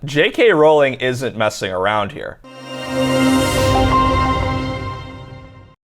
J.K. Rowling isn't messing around here.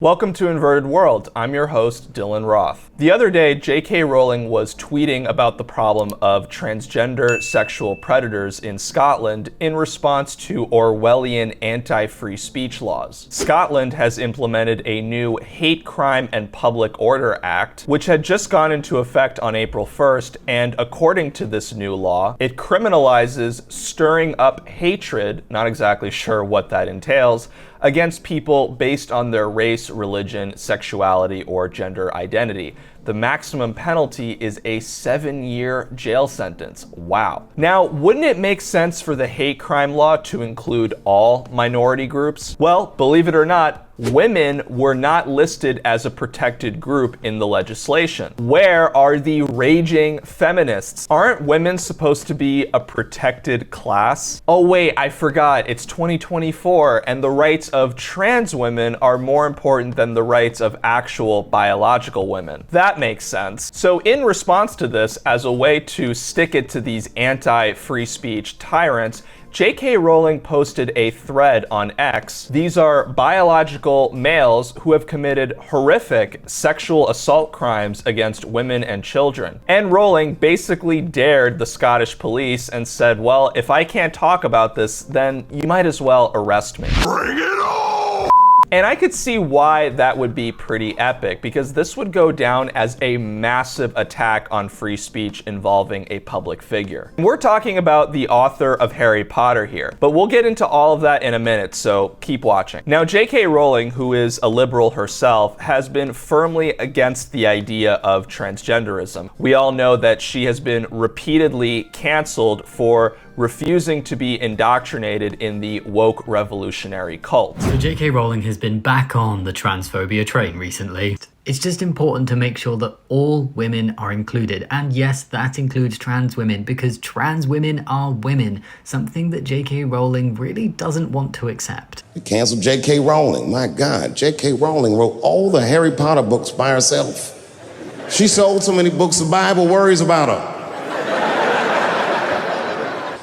Welcome to Inverted World. I'm your host, Dylan Roth. The other day, J.K. Rowling was tweeting about the problem of transgender sexual predators in Scotland in response to Orwellian anti-free speech laws. Scotland has implemented a new Hate Crime and Public Order Act, which had just gone into effect on April 1st, and according to this new law, it criminalizes stirring up hatred, not exactly sure what that entails, against people based on their race, religion, sexuality, or gender identity. The maximum penalty is a 7-year jail sentence. Wow. Now, wouldn't it make sense for the hate crime law to include all minority groups? Well, believe it or not, women were not listed as a protected group in the legislation. Where are the raging feminists? Aren't women supposed to be a protected class? Oh wait, I forgot, it's 2024 and the rights of trans women are more important than the rights of actual biological women. That makes sense. So in response to this, as a way to stick it to these anti-free speech tyrants, J.K. Rowling posted a thread on X. These are biological males who have committed horrific sexual assault crimes against women and children. And Rowling basically dared the Scottish police and said, well, if I can't talk about this, then you might as well arrest me. Bring it on! And I could see why that would be pretty epic, because this would go down as a massive attack on free speech involving a public figure. We're talking about the author of Harry Potter here, but we'll get into all of that in a minute, so keep watching. Now, J.K. Rowling, who is a liberal herself, has been firmly against the idea of transgenderism. We all know that she has been repeatedly canceled for refusing to be indoctrinated in the woke revolutionary cult. So J.K. Rowling has been back on the transphobia train recently. It's just important to make sure that all women are included. And yes, that includes trans women, because trans women are women, something that J.K. Rowling really doesn't want to accept. You canceled J.K. Rowling. My God, J.K. Rowling wrote all the Harry Potter books by herself. She sold so many books, the Bible worries about her.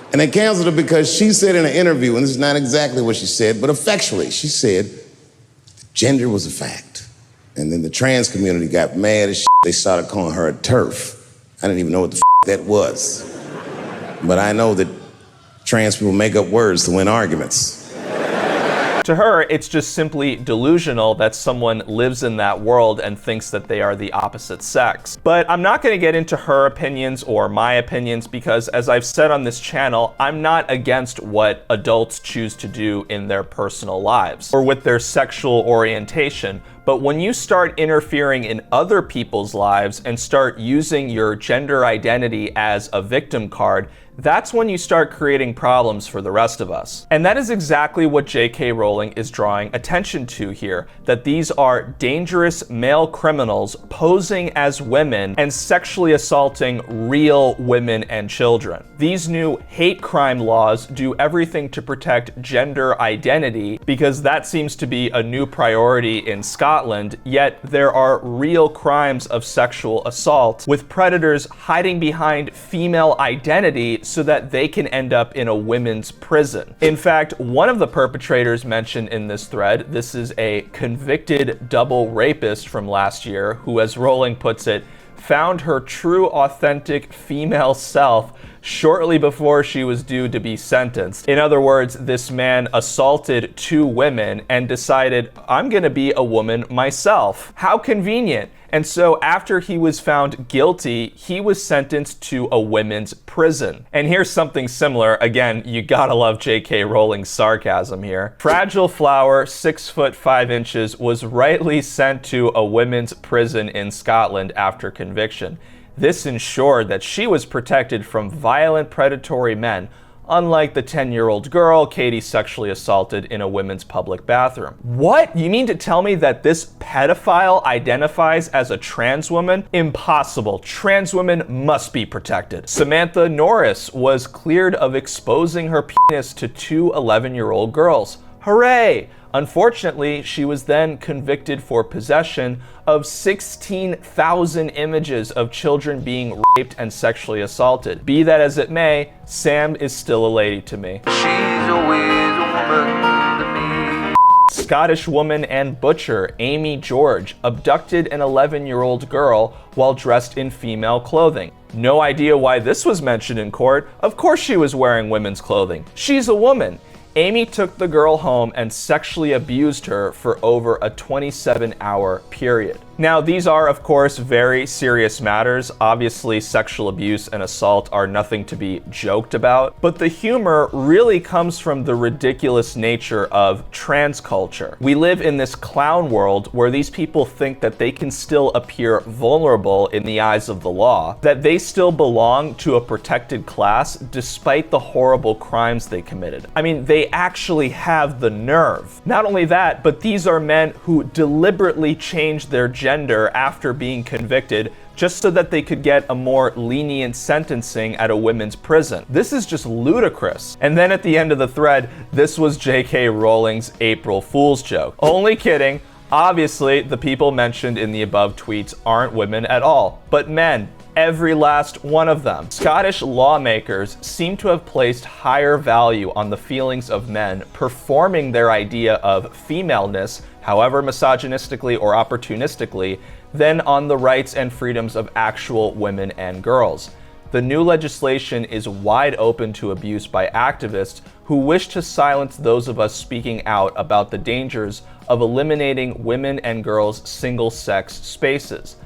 And they canceled her because she said in an interview, and this is not exactly what she said, but effectually, she said gender was a fact. And then the trans community got mad as shit. They started calling her a TERF. I didn't even know what the that was. But I know that trans people make up words to win arguments. To her, it's just simply delusional that someone lives in that world and thinks that they are the opposite sex. But I'm not going to get into her opinions or my opinions because, as I've said on this channel, I'm not against what adults choose to do in their personal lives or with their sexual orientation. But when you start interfering in other people's lives and start using your gender identity as a victim card, that's when you start creating problems for the rest of us. And that is exactly what J.K. Rowling is drawing attention to here, that these are dangerous male criminals posing as women and sexually assaulting real women and children. These new hate crime laws do everything to protect gender identity because that seems to be a new priority in Scotland, yet there are real crimes of sexual assault with predators hiding behind female identity so that they can end up in a women's prison. In fact, one of the perpetrators mentioned in this thread, this is a convicted double rapist from last year who, as Rowling puts it, found her true authentic female self shortly before she was due to be sentenced. In other words, this man assaulted 2 women and decided, I'm gonna be a woman myself. How convenient. And so after he was found guilty, he was sentenced to a women's prison. And here's something similar. Again, you gotta love J.K. Rowling's sarcasm here. Fragile Flower, 6 foot 5 inches, was rightly sent to a women's prison in Scotland after conviction. This ensured that she was protected from violent predatory men, unlike the 10-year-old girl Katie sexually assaulted in a women's public bathroom. What? You mean to tell me that this pedophile identifies as a trans woman? Impossible. Trans women must be protected. Samantha Norris was cleared of exposing her penis to 2 11-year-old girls. Hooray! Unfortunately, she was then convicted for possession of 16,000 images of children being raped and sexually assaulted. Be that as it may, Sam is still a lady to me. She's always a woman to me. Scottish woman and butcher Amy George abducted an 11-year-old girl while dressed in female clothing. No idea why this was mentioned in court. Of course she was wearing women's clothing. She's a woman. Amy took the girl home and sexually abused her for over a 27-hour period. Now, these are, of course, very serious matters. Obviously, sexual abuse and assault are nothing to be joked about, but the humor really comes from the ridiculous nature of trans culture. We live in this clown world where these people think that they can still appear vulnerable in the eyes of the law, that they still belong to a protected class despite the horrible crimes they committed. I mean, they actually have the nerve. Not only that, but these are men who deliberately changed their gender after being convicted just so that they could get a more lenient sentencing at a women's prison. This is just ludicrous. And then at the end of the thread, this was J.K. Rowling's April Fool's joke. Only kidding. Obviously, the people mentioned in the above tweets aren't women at all, but men. Every last one of them. Scottish lawmakers seem to have placed higher value on the feelings of men performing their idea of femaleness, however misogynistically or opportunistically, than on the rights and freedoms of actual women and girls. The new legislation is wide open to abuse by activists who wish to silence those of us speaking out about the dangers of eliminating women and girls' single-sex spaces.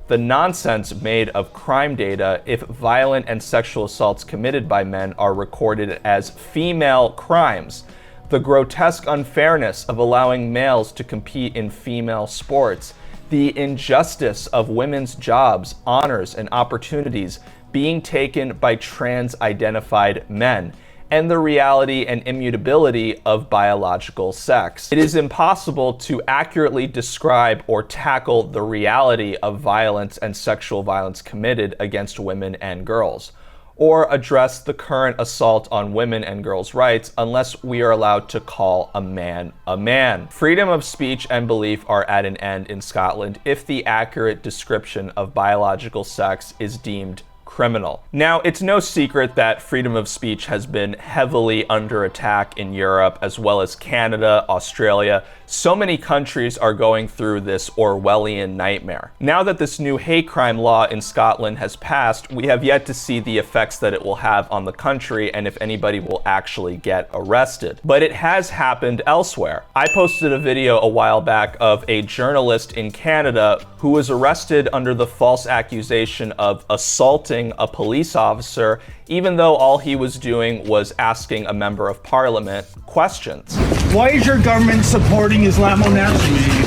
The nonsense made of crime data if violent and sexual assaults committed by men are recorded as female crimes. The grotesque unfairness of allowing males to compete in female sports. The injustice of women's jobs, honors, and opportunities being taken by trans-identified men. And the reality and immutability of biological sex. It is impossible to accurately describe or tackle the reality of violence and sexual violence committed against women and girls, or address the current assault on women and girls' rights unless we are allowed to call a man a man. Freedom of speech and belief are at an end in Scotland if the accurate description of biological sex is deemed criminal. Now, it's no secret that freedom of speech has been heavily under attack in Europe, as well as Canada, Australia. So many countries are going through this Orwellian nightmare. Now that this new hate crime law in Scotland has passed, we have yet to see the effects that it will have on the country and if anybody will actually get arrested. But it has happened elsewhere. I posted a video a while back of a journalist in Canada who was arrested under the false accusation of assaulting a police officer, even though all he was doing was asking a member of parliament questions. Why is your government supporting Islamo-nationalism?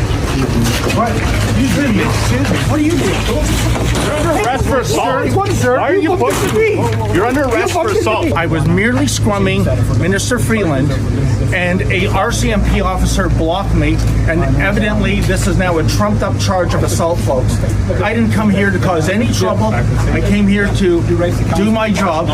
What? Excuse me. What are you doing? You're under arrest for assault. Why are you pushing me? You're under arrest for assault. I was merely scrumming Minister Freeland, and a RCMP officer blocked me, and evidently this is now a trumped-up charge of assault, folks. I didn't come here to cause any trouble. I came here to do my job,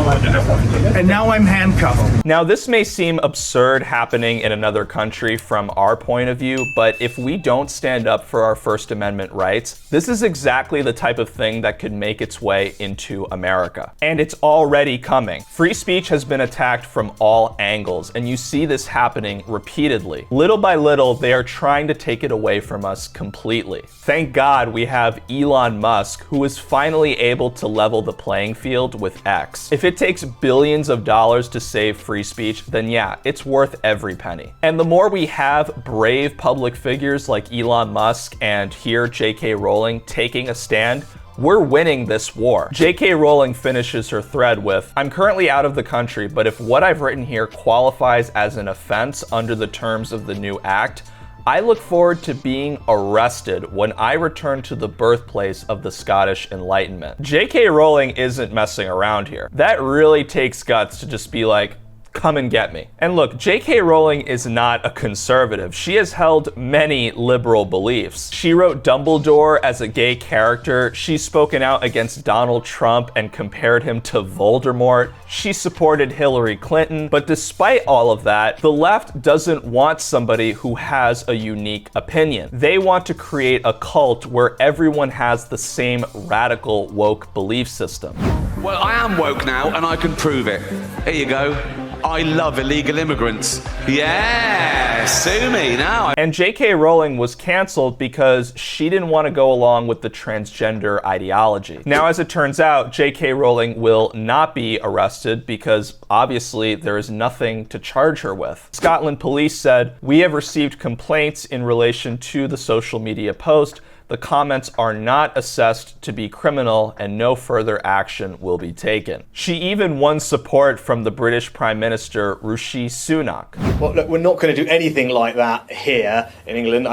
and now I'm handcuffed. Now, this may seem absurd happening in another country from our point of view, but if we don't stand up for our First Amendment rights, this is exactly the type of thing that could make its way into America. And it's already coming. Free speech has been attacked from all angles, and you see this happening repeatedly. Little by little, they are trying to take it away from us completely. Thank God we have Elon Musk, who is finally able to level the playing field with X. If it takes billions of dollars to save free speech, then yeah, it's worth every penny. And the more we have brave public figures like Elon Musk and here J.K. Rowling taking a stand, we're winning this war. J.K. Rowling finishes her thread with, "I'm currently out of the country, but if what I've written here qualifies as an offense under the terms of the new act, I look forward to being arrested when I return to the birthplace of the Scottish Enlightenment." J.K. Rowling isn't messing around here. That really takes guts to just be like, Come and get me. And look, J.K. Rowling is not a conservative. She has held many liberal beliefs. She wrote Dumbledore as a gay character. She's spoken out against Donald Trump and compared him to Voldemort. She supported Hillary Clinton. But despite all of that, the left doesn't want somebody who has a unique opinion. They want to create a cult where everyone has the same radical woke belief system. Well, I am woke now, and I can prove it. Here you go. I love illegal immigrants. Yeah, sue me now. And J.K. Rowling was canceled because she didn't want to go along with the transgender ideology. Now, as it turns out, J.K. Rowling will not be arrested because obviously there is nothing to charge her with. Scotland police said, "We have received complaints in relation to the social media post. The comments are not assessed to be criminal and no further action will be taken." She even won support from the British Prime Minister Rishi Sunak. Well, look, we're not going to do anything like that here in England.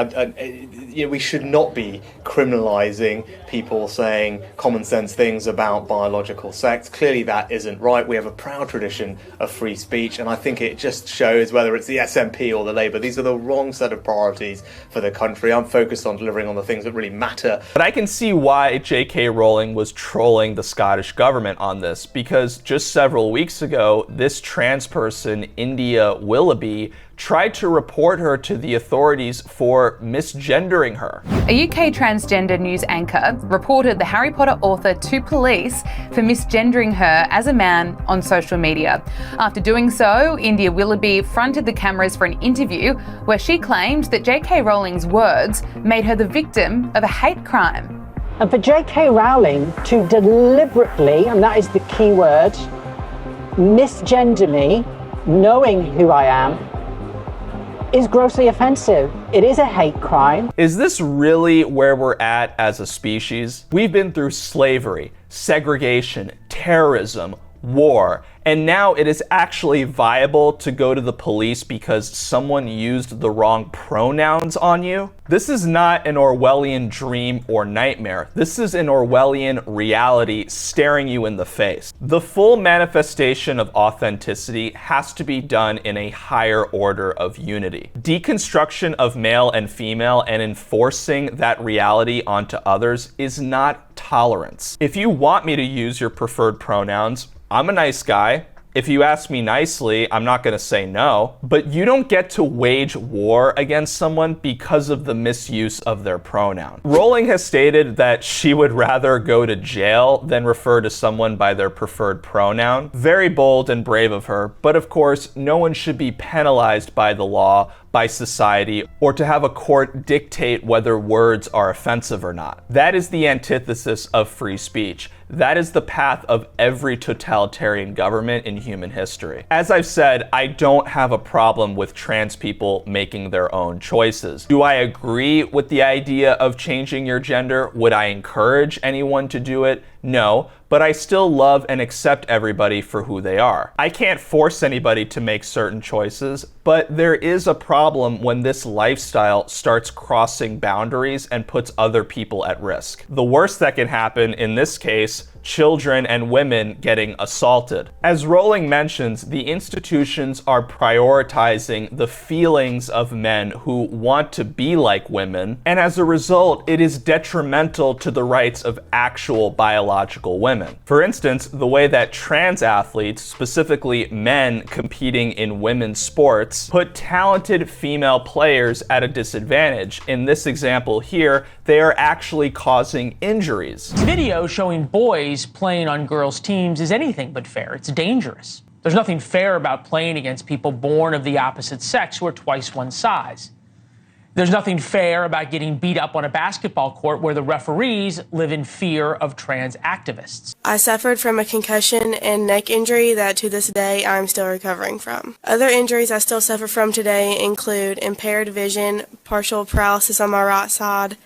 We should not be criminalising people saying common sense things about biological sex. Clearly that isn't right. We have a proud tradition of free speech, and I think it just shows, whether it's the SNP or the Labour, these are the wrong set of priorities for the country. I'm focused on delivering on the things that really matter. But I can see why J.K. Rowling was trolling the Scottish government on this, because just several weeks ago, this trans person, India Willoughby, tried to report her to the authorities for misgendering her. A UK transgender news anchor reported the Harry Potter author to police for misgendering her as a man on social media. After doing so, India Willoughby fronted the cameras for an interview where she claimed that J.K. Rowling's words made her the victim of a hate crime. And for J.K. Rowling to deliberately, and that is the key word, misgender me, knowing who I am, is grossly offensive. It is a hate crime. Is this really where we're at as a species? We've been through slavery, segregation, terrorism, war, and now it is actually viable to go to the police because someone used the wrong pronouns on you? This is not an Orwellian dream or nightmare. This is an Orwellian reality staring you in the face. The full manifestation of authenticity has to be done in a higher order of unity. Deconstruction of male and female and enforcing that reality onto others is not tolerance. If you want me to use your preferred pronouns, I'm a nice guy. If you ask me nicely, I'm not going to say no. But you don't get to wage war against someone because of the misuse of their pronoun. Rowling has stated that she would rather go to jail than refer to someone by their preferred pronoun. Very bold and brave of her, but of course, no one should be penalized by the law, by society, or to have a court dictate whether words are offensive or not. That is the antithesis of free speech. That is the path of every totalitarian government in human history. As I've said, I don't have a problem with trans people making their own choices. Do I agree with the idea of changing your gender? Would I encourage anyone to do it? No, but I still love and accept everybody for who they are. I can't force anybody to make certain choices, but there is a problem when this lifestyle starts crossing boundaries and puts other people at risk. The worst that can happen in this case, children and women getting assaulted. As Rowling mentions, the institutions are prioritizing the feelings of men who want to be like women, and as a result, it is detrimental to the rights of actual biological women. For instance, the way that trans athletes, specifically men competing in women's sports, put talented female players at a disadvantage. In this example here, they are actually causing injuries. This video showing boys playing on girls' teams is anything but fair. It's dangerous. There's nothing fair about playing against people born of the opposite sex who are twice one size. There's nothing fair about getting beat up on a basketball court where the referees live in fear of trans activists. I suffered from a concussion and neck injury that to this day I'm still recovering from. Other injuries I still suffer from today include impaired vision, partial paralysis on my right side,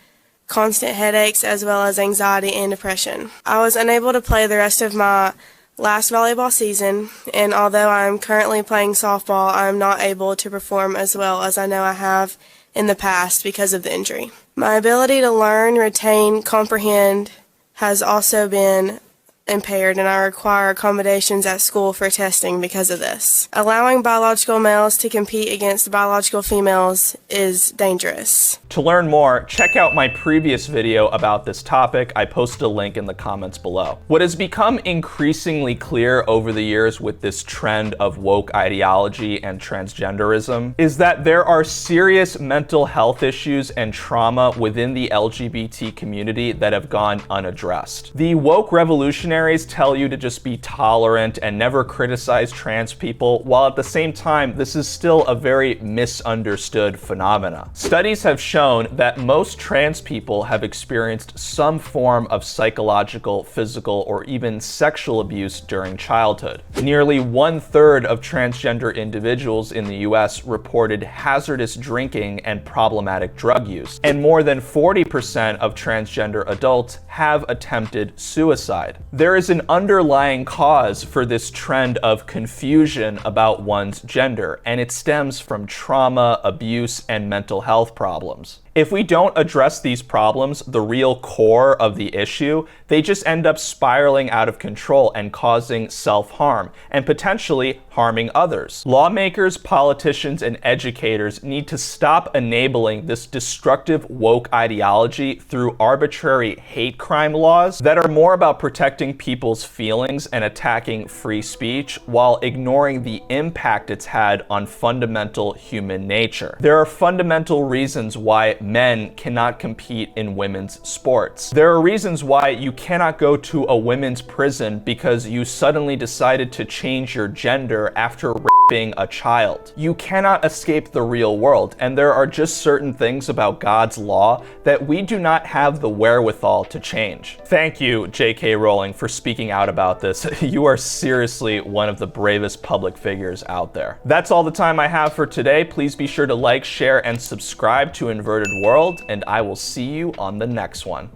constant headaches, as well as anxiety and depression. I was unable to play the rest of my last volleyball season, and although I am currently playing softball, I am not able to perform as well as I know I have in the past because of the injury. My ability to learn, retain, comprehend has also been impaired and I require accommodations at school for testing because of this. Allowing biological males to compete against biological females is dangerous. To learn more, check out my previous video about this topic. I posted a link in the comments below. What has become increasingly clear over the years with this trend of woke ideology and transgenderism is that there are serious mental health issues and trauma within the LGBT community that have gone unaddressed. The woke revolutionaries tell you to just be tolerant and never criticize trans people, while at the same time, this is still a very misunderstood phenomena. Studies have shown that most trans people have experienced some form of psychological, physical, or even sexual abuse during childhood. Nearly 1/3 of transgender individuals in the US reported hazardous drinking and problematic drug use, and more than 40% of transgender adults have attempted suicide. There is an underlying cause for this trend of confusion about one's gender, and it stems from trauma, abuse, and mental health problems. If we don't address these problems, the real core of the issue, they just end up spiraling out of control and causing self-harm, and potentially harming others. Lawmakers, politicians, and educators need to stop enabling this destructive woke ideology through arbitrary hate crime laws that are more about protecting people's feelings and attacking free speech, while ignoring the impact it's had on fundamental human nature. There are fundamental reasons why men cannot compete in women's sports. There are reasons why you cannot go to a women's prison because you suddenly decided to change your gender after raping a child. You cannot escape the real world, and there are just certain things about God's law that we do not have the wherewithal to change. Thank you, J.K. Rowling, for speaking out about this. You are seriously one of the bravest public figures out there. That's all the time I have for today. Please be sure to like, share, and subscribe to Inverted World, and I will see you on the next one.